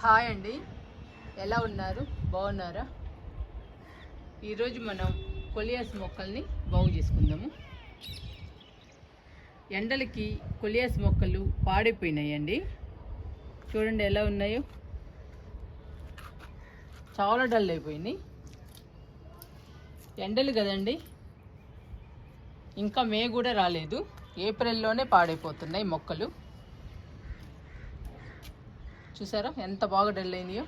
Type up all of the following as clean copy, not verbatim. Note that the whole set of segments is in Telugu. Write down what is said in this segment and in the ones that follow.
హాయ్ అండి, ఎలా ఉన్నారు? బాగున్నారా? ఈరోజు మనం కొలియాస్ మొక్కల్ని బాగు చేసుకుందాము. ఎండలకి కొలియాస్ మొక్కలు పాడైపోయినాయండి. చూడండి ఎలా ఉన్నాయో, చాలా డల్ అయిపోయినాయి. ఎండలు కదండి, ఇంకా మే కూడా రాలేదు, ఏప్రిల్లోనే పాడైపోతున్నాయి మొక్కలు. చూసారా ఎంత బాగా డల్ అయినాయో.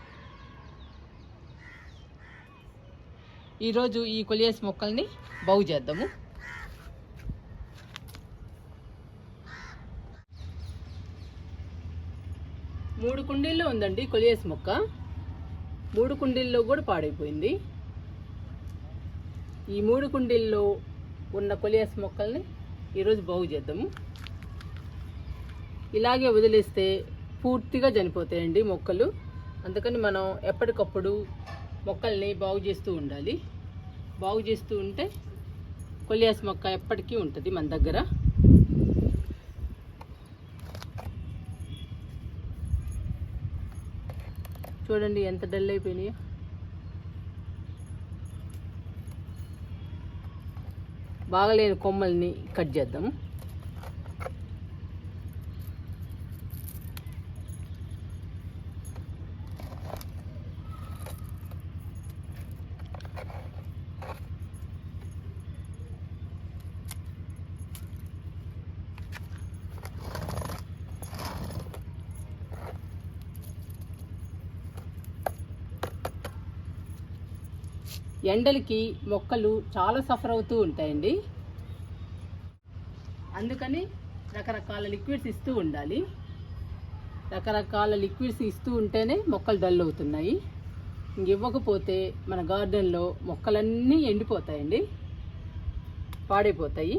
ఈరోజు ఈ కొలియాస్ మొక్కల్ని బాగు చేద్దాము. మూడు కుండీల్లో ఉందండి కొలియాస్ మొక్క. 3 కుండీల్లో కూడా పాడైపోయింది. ఈ 3 కుండీల్లో ఉన్న కొలియాస్ మొక్కల్ని ఈరోజు బాగు చేద్దాము. ఇలాగే వదిలేస్తే పూర్తిగా చనిపోతాయండి మొక్కలు. అందుకని మనం ఎప్పటికప్పుడు మొక్కల్ని బాగు చేస్తూ ఉండాలి. బాగు చేస్తూ ఉంటే కొలియాస్ మొక్క ఎప్పటికీ ఉంటుంది మన దగ్గర. చూడండి ఎంత డల్ అయిపోయినాయో. బాగలేని కొమ్మల్ని కట్ చేద్దాము. ఎండలకి మొక్కలు చాలా సఫర్ అవుతూ ఉంటాయండి. అందుకని రకరకాల లిక్విడ్స్ ఇస్తూ ఉండాలి. రకరకాల లిక్విడ్స్ ఇస్తూ ఉంటేనే మొక్కలు డల్ అవుతున్నాయి. ఇవ్వకపోతే మన గార్డెన్లో మొక్కలన్నీ ఎండిపోతాయండి, పాడైపోతాయి.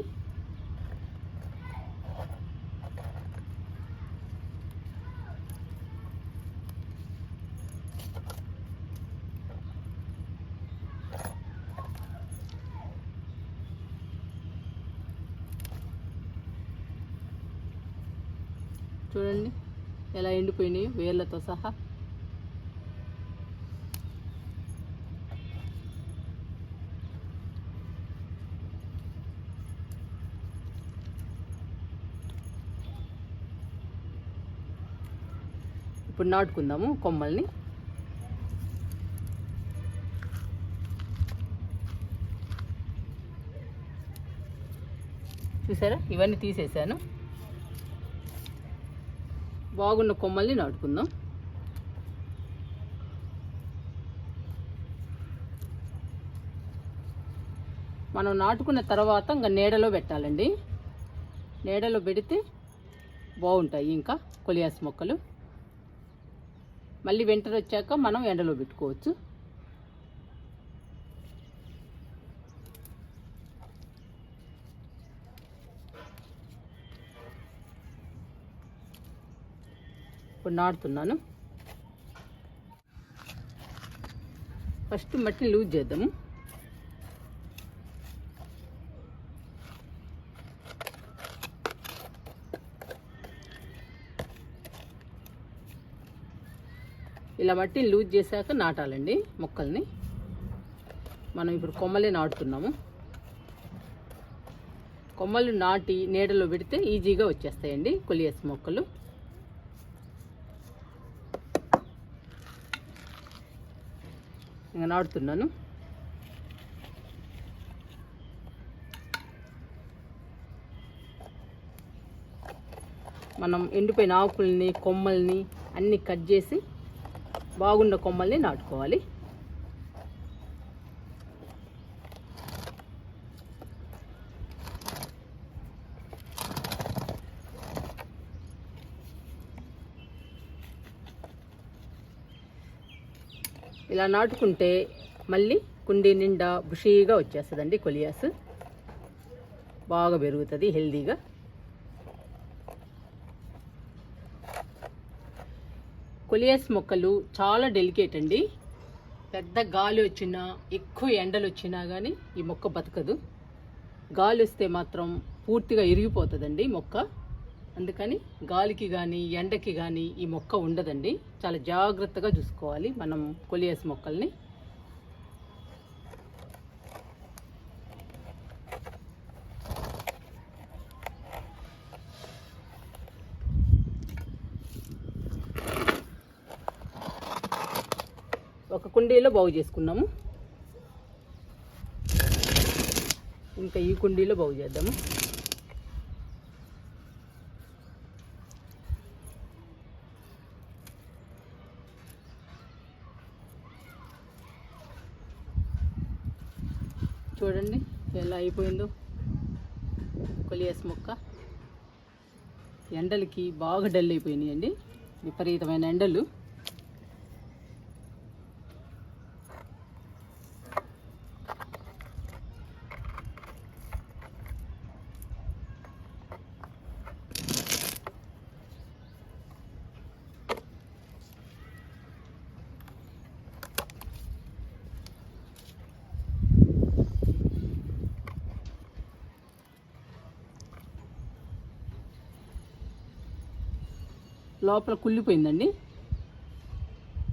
చూడండి ఎలా ఎండిపోయినాయి వేర్లతో సహా. ఇప్పుడు నాటుకుందాము కొమ్మల్ని. చూసారా, ఇవన్నీ తీసేసాను. బాగున్న కొమ్మల్ని నాటుకుందాం. మనం నాటుకున్న తర్వాత ఇంకా నీడలో పెట్టాలండి. నీడలో పెడితే బాగుంటాయి ఇంకా కొలియాస్ మొక్కలు. మళ్ళీ వింటర్ వచ్చాక మనం ఎండలో పెట్టుకోవచ్చు. ఇప్పుడు నాటుతున్నాను. ఫస్ట్ మట్టిని లూజ్ చేద్దాము. ఇలా మట్టిని లూజ్ చేశాక నాటాలండి మొక్కల్ని. మనం ఇప్పుడు కొమ్మలే నాటుతున్నాము. కొమ్మలు నాటి నీడలో పెడితే ఈజీగా వచ్చేస్తాయండి కొలియాస్ మొక్కలు. ఇంకా నాటుతున్నాను. మనం ఎండిపోయిన ఆకుల్ని కొమ్మల్ని అన్నీ కట్ చేసి బాగున్న కొమ్మల్ని నాటుకోవాలి. ఇలా నాటుకుంటే మళ్ళీ కుండీ నిండా బుషీగా వచ్చేస్తుందండి కొలియాస్. బాగా పెరుగుతుంది హెల్దీగా. కొలియాస్ మొక్కలు చాలా డెలికేట్ అండి. పెద్ద గాలి వచ్చినా, ఎక్కువ ఎండలు వచ్చినా కానీ ఈ మొక్క బతకదు. గాలి వస్తే మాత్రం పూర్తిగా ఇరిగిపోతుందండి మొక్క. అందుకని గాలికి కానీ ఎండకి కానీ ఈ మొక్క ఉండదండి. చాలా జాగ్రత్తగా చూసుకోవాలి మనం కొలియాస్ మొక్కల్ని. ఒక కుండీలో బాగు చేసుకున్నాము, ఇంకా ఈ కుండీలో బాగు చేద్దాము. చూడండి ఎలా అయిపోయిందో కొలియాస్ మొక్క. ఎండలకి బాగా డల్ అయిపోయినాయండి, విపరీతమైన ఎండలు. లోపల కుళ్ళిపోయిందండి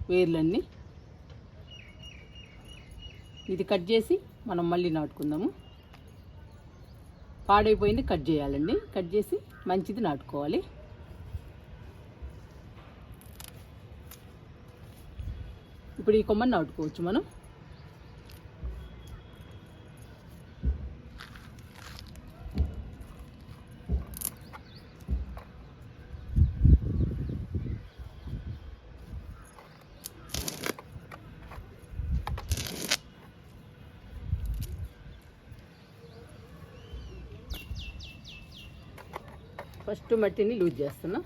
వేర్లన్నీ. ఇది కట్ చేసి మనం మళ్ళీ నాటుకుందాము. పాడైపోయింది కట్ చేయాలండి, కట్ చేసి మంచిది నాటుకోవాలి. ఇప్పుడు ఈ కొమ్మని నాటుకోవచ్చు మనం. ఫస్ట్ మట్టిని లూజ్ చేస్తున్నా.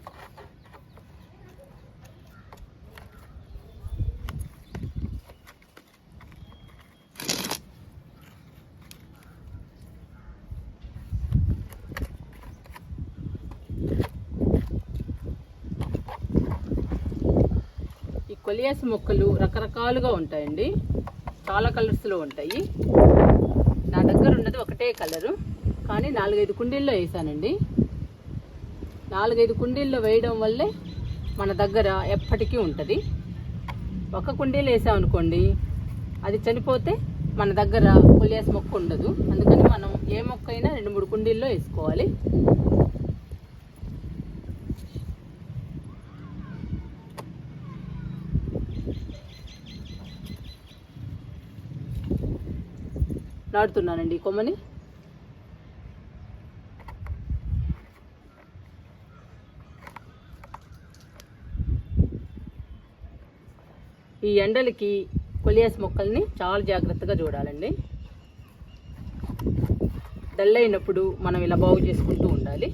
ఈ కొలియాస్ మొక్కలు రకరకాలుగా ఉంటాయండి, చాలా కలర్స్లో ఉంటాయి. నా దగ్గర ఉన్నది ఒకటే కలరు, కానీ 4-5 కుండీల్లో వేసానండి. 4-5 కుండీల్లో వేయడం వల్లే మన దగ్గర ఎప్పటికీ ఉంటుంది. ఒక కుండీలో వేసామనుకోండి, అది చనిపోతే మన దగ్గర కొలియాస్ మొక్క ఉండదు. అందుకని మనం ఏ మొక్క అయినా 2-3 కుండీల్లో వేసుకోవాలి. నాటుతున్నానండి ఈ కొమ్మని. ఈ ఎండలకి కొలియాస్ మొక్కల్ని చాలా జాగ్రత్తగా చూడాలండి. డల్ అయినప్పుడు మనం ఇలా బాగు చేసుకుంటూ ఉండాలి.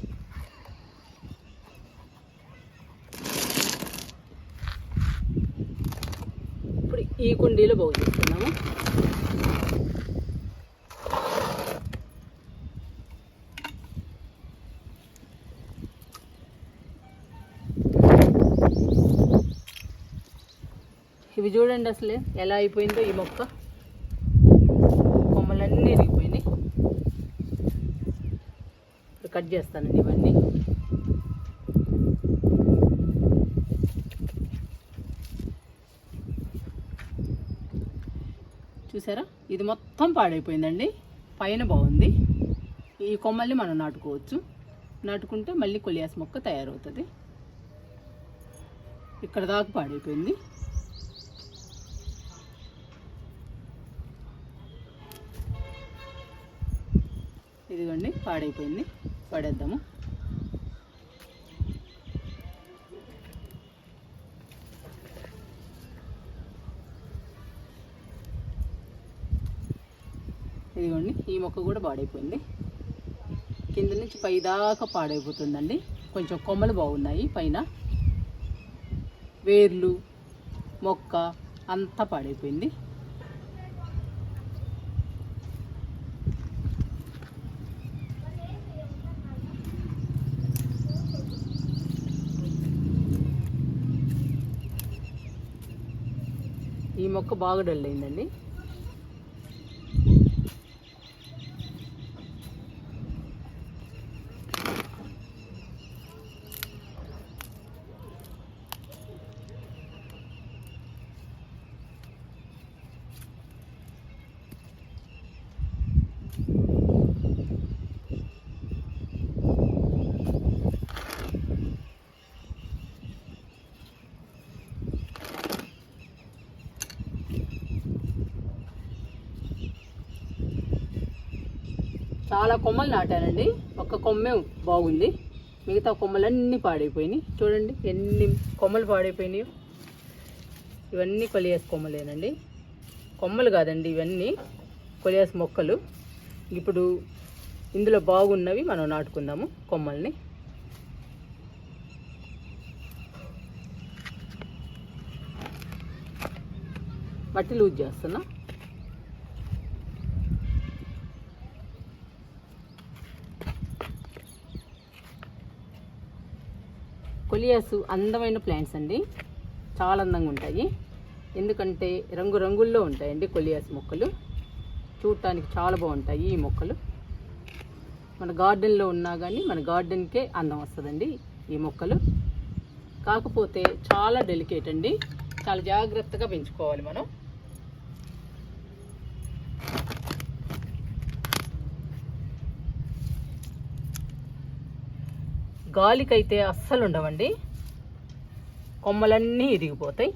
ఇప్పుడు ఈ కుండీలో బాగు చేస్తున్నాము. ఇవి చూడండి అసలే ఎలా అయిపోయిందో ఈ మొక్క. కొమ్మలన్నీ ఇరిగిపోయినాయి. ఇప్పుడు కట్ చేస్తానండి ఇవన్నీ. చూసారా, ఇది మొత్తం పాడైపోయిందండి. పైన బాగుంది. ఈ కొమ్మల్ని మనం నాటుకోవచ్చు. నాటుకుంటే మళ్ళీ కొలియాస్ మొక్క తయారవుతుంది. ఇక్కడ దాకా పాడైపోయింది. ఇదిగోండి పాడైపోయింది, పడేద్దాము. ఇదిగోండి ఈ మొక్క కూడా పాడైపోయింది. కింద నుంచి పై దాకా పాడైపోతుందండి. కొంచెం కొమ్మలు బాగున్నాయి, పైన వేర్లు మొక్క అంతా పాడైపోయింది. ఈ మొక్క బాగా డల్ అయిందండి. చాలా కొమ్మలు నాటానండి, ఒక్క కొమ్మే బాగుంది, మిగతా కొమ్మలన్నీ పాడైపోయినాయి. చూడండి ఎన్ని కొమ్మలు పాడైపోయినాయో. ఇవన్నీ కొలియాస్ కొమ్మలేనండి, కొమ్మలు కాదండి ఇవన్నీ కొలియాస్ మొక్కలు. ఇప్పుడు ఇందులో బాగున్నవి మనం నాటుకుందాము కొమ్మల్ని. మట్టి లూజ్ చేస్తున్నా. కొలియాస్ అందమైన ప్లాంట్స్ అండి, చాలా అందంగా ఉంటాయి. ఎందుకంటే రంగురంగుల్లో ఉంటాయండి కొలియాస్ మొక్కలు, చూడటానికి చాలా బాగుంటాయి ఈ మొక్కలు. మన గార్డెన్లో ఉన్నా కానీ మన గార్డెన్కే అందం వస్తుందండి ఈ మొక్కలు. కాకపోతే చాలా డెలికేట్ అండి, చాలా జాగ్రత్తగా పెంచుకోవాలి మనం. గాలికైతే అస్సలు ఉండవండి, కొమ్మలన్నీ ఇరిగిపోతాయి.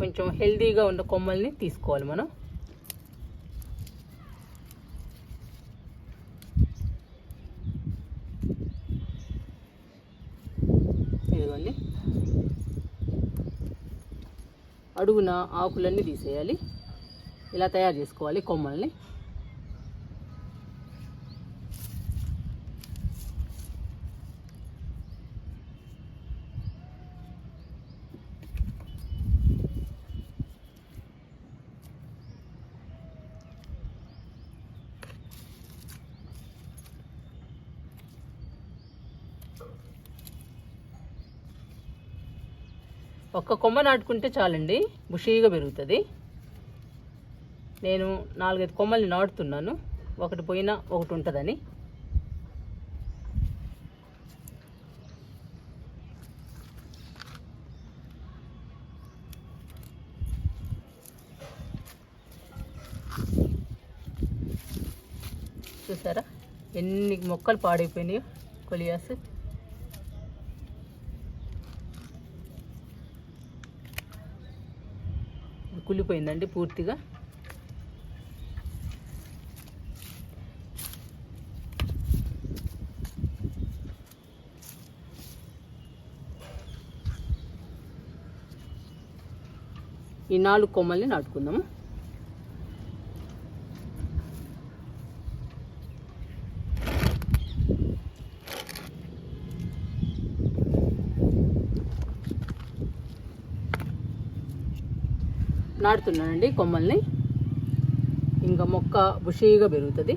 కొంచెం హెల్దీగా ఉన్న కొమ్మల్ని తీసుకోవాలి మనం. ఇదిగోండి, అడుగున ఆకులన్నీ తీసేయాలి. ఇలా తయారు చేసుకోవాలి కొమ్మల్ని. ఒక్క కొమ్మ నాటుకుంటే చాలండి, బుషీగా పెరుగుతుంది. నేను 4-5 కొమ్మల్ని నాటుతున్నాను, ఒకటి పోయినా ఒకటి ఉంటుందని. చూసారా ఎన్ని మొక్కలు పాడైపోయినాయో కొలియాస్. కుళ్ళిపోయిందండి పూర్తిగా. ఈ 4 కొమ్మల్ని నాటుకుందాము. నాటుతున్నానండి కొమ్మల్ని, ఇంకా మొక్క బుషీగా పెరుగుతుంది.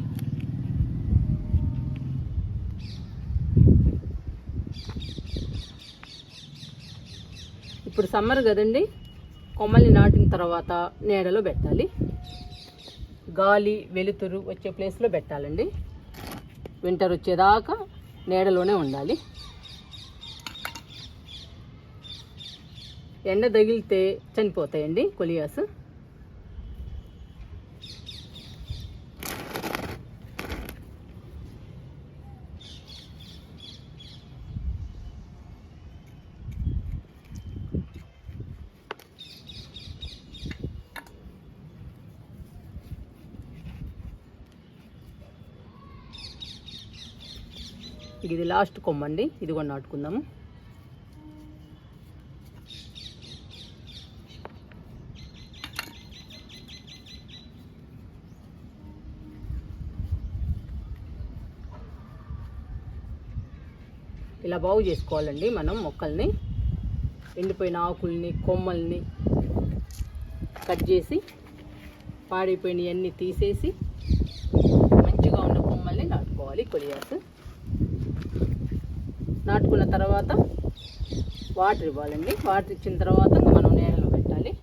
ఇప్పుడు సమ్మర్ కదండి, కొమ్మల్ని నాటిన తర్వాత నీడలో పెట్టాలి, గాలి వెలుతురు వచ్చే ప్లేస్లో పెట్టాలండి. వింటర్ వచ్చేదాకా నీడలోనే ఉండాలి. ఎండ తగిలితే చనిపోతాయండి కొలియాస్. ఇది లాస్ట్ కొమ్మ అండి, ఇది కూడా నాటుకుందాము. ఇలా బాగు చేసుకోవాలండి మనం మొక్కల్ని. ఎండిపోయిన ఆకుల్ని కొమ్మల్ని కట్ చేసి పాడైపోయినవన్నీ తీసేసి మంచిగా ఉన్న కొమ్మల్ని నాటుకోవాలి కొలియాస్. నాటుకున్న తర్వాత వాటర్ ఇవ్వాలండి. వాటర్ ఇచ్చిన తర్వాత మనం నీడలో పెట్టాలి.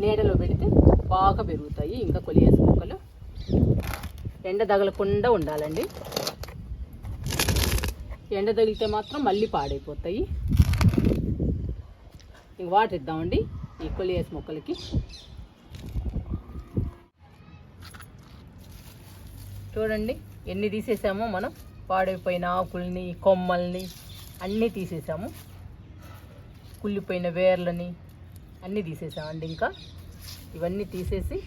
నీడలో పెడితే బాగా పెరుగుతాయి ఇంకా కొలియాస్ మొక్కలు. ఎండ తగలకుండా ఉండాలండి, ఎండ తగిలితే మాత్రం మళ్ళీ పాడైపోతాయి. ఇంక వాటర్ ఇద్దామండి ఈ కొలియాస్ మొక్కలకి. చూడండి ఎన్ని తీసేసామో మనం, పాడైపోయిన ఆకుల్ని, కొమ్మల్ని అన్నీ తీసేసాము, కుళ్ళిపోయిన వేర్లని అన్నీ తీసేసామండి. ఇంకా ఇవన్నీ తీసేసి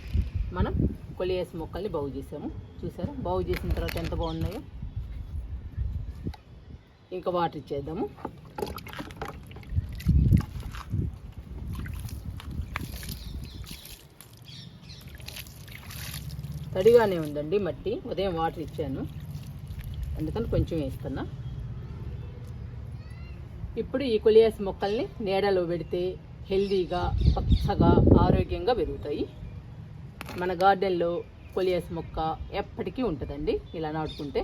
మనం కొలియాస్ మొక్కల్ని బాగు చేసాము. చూసారా బాగు చేసిన తర్వాత ఎంత బాగున్నాయో. ఇంకా వాటర్ ఇచ్చేద్దాము. తడిగానే ఉందండి మట్టి, ఉదయం వాటర్ ఇచ్చాను అందుకని కొంచెం వేస్తున్నా. ఇప్పుడు ఈ కొలియాస్ మొక్కల్ని నీడలో పెడితే హెల్దీగా, పచ్చగా, ఆరోగ్యంగా పెరుగుతాయి. మన గార్డెన్లో కొలియాస్ మొక్క ఎప్పటికీ ఉంటుందండి ఇలా నాటుకుంటే.